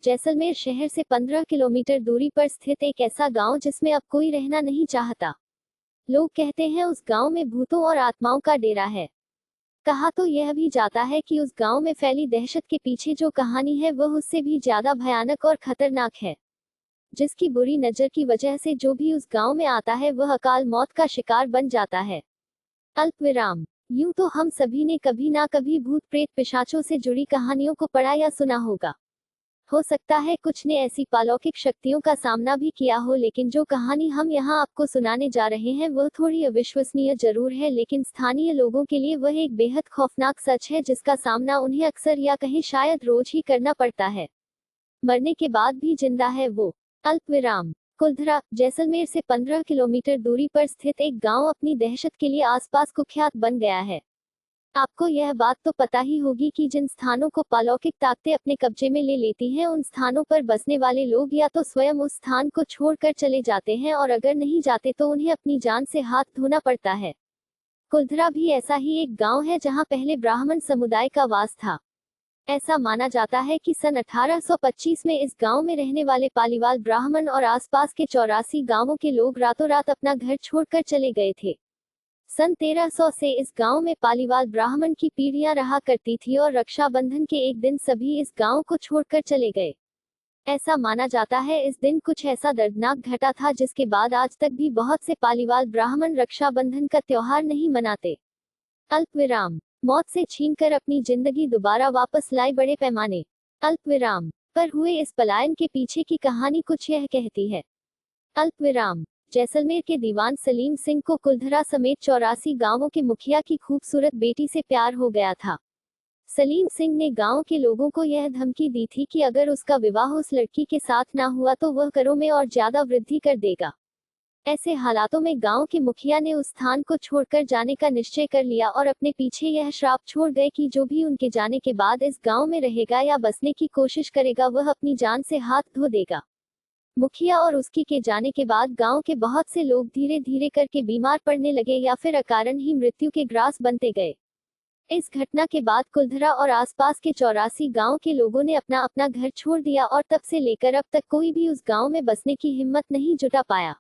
जैसलमेर शहर से 15 किलोमीटर दूरी पर स्थित एक ऐसा गांव जिसमें अब कोई रहना नहीं चाहता। लोग कहते हैं उस गांव में भूतों और आत्माओं का डेरा है। कहा तो यह भी जाता है कि उस गांव में फैली दहशत के पीछे जो कहानी है वह उससे भी ज्यादा भयानक और खतरनाक है, जिसकी बुरी नजर की वजह से जो भी उस गांव में आता है वह अकाल मौत का शिकार बन जाता है। अल्प विराम। यूं तो हम सभी ने कभी ना कभी भूत प्रेत पिशाचों से जुड़ी कहानियों को पढ़ा या सुना होगा। हो सकता है कुछ ने ऐसी अलौकिक शक्तियों का सामना भी किया हो, लेकिन जो कहानी हम यहाँ आपको सुनाने जा रहे हैं वह थोड़ी अविश्वसनीय जरूर है, लेकिन स्थानीय लोगों के लिए वह एक बेहद खौफनाक सच है जिसका सामना उन्हें अक्सर या कहीं शायद रोज ही करना पड़ता है। मरने के बाद भी जिंदा है वो। अल्प विराम। कुलधरा, जैसलमेर से 15 किलोमीटर दूरी पर स्थित एक गांव अपनी दहशत के लिए आसपास कुख्यात बन गया है। आपको यह बात तो पता ही होगी कि जिन स्थानों को अलौकिक ताकतें अपने कब्जे में ले लेती हैं उन स्थानों पर बसने वाले लोग या तो स्वयं उस स्थान को छोड़कर चले जाते हैं और अगर नहीं जाते तो उन्हें अपनी जान से हाथ धोना पड़ता है। कुलधरा भी ऐसा ही एक गांव है जहां पहले ब्राह्मण समुदाय का वास था। ऐसा माना जाता है कि सन 1825 में इस गांव में रहने वाले पालीवाल ब्राह्मण और आसपास के 84 गांवों के लोग रातों रात अपना घर छोड़कर चले गए थे। सन 1300 से इस गांव में पालीवाल ब्राह्मण की पीढ़ियां रहा करती थी और रक्षाबंधन के एक दिन सभी इस गांव को छोड़कर चले गए। ऐसा माना जाता है इस दिन कुछ ऐसा दर्दनाक घटा था जिसके बाद आज तक भी बहुत से पालीवाल ब्राह्मण रक्षाबंधन का त्योहार नहीं मनाते। अल्प विराम। मौत से छीनकर अपनी जिंदगी दोबारा वापस लाई बड़े पैमाने। अल्प विराम पर हुए इस पलायन के पीछे की कहानी कुछ यह कहती है। अल्प विराम। जैसलमेर के दीवान सलीम सिंह को कुलधरा समेत 84 गांवों के मुखिया की खूबसूरत बेटी से प्यार हो गया था। सलीम सिंह ने गांव के लोगों को यह धमकी दी थी कि अगर उसका विवाह उस लड़की के साथ ना हुआ तो वह करों में और ज्यादा वृद्धि कर देगा। ऐसे हालातों में गांव के मुखिया ने उस स्थान को छोड़कर जाने का निश्चय कर लिया और अपने पीछे यह श्राप छोड़ गए कि जो भी उनके जाने के बाद इस गांव में रहेगा या बसने की कोशिश करेगा वह अपनी जान से हाथ धो देगा। मुखिया और उसकी के जाने के बाद गांव के बहुत से लोग धीरे धीरे करके बीमार पड़ने लगे या फिर अकारण ही मृत्यु के ग्रास बनते गए। इस घटना के बाद कुलधरा और आसपास के 84 गांव के लोगों ने अपना अपना घर छोड़ दिया और तब से लेकर अब तक कोई भी उस गांव में बसने की हिम्मत नहीं जुटा पाया।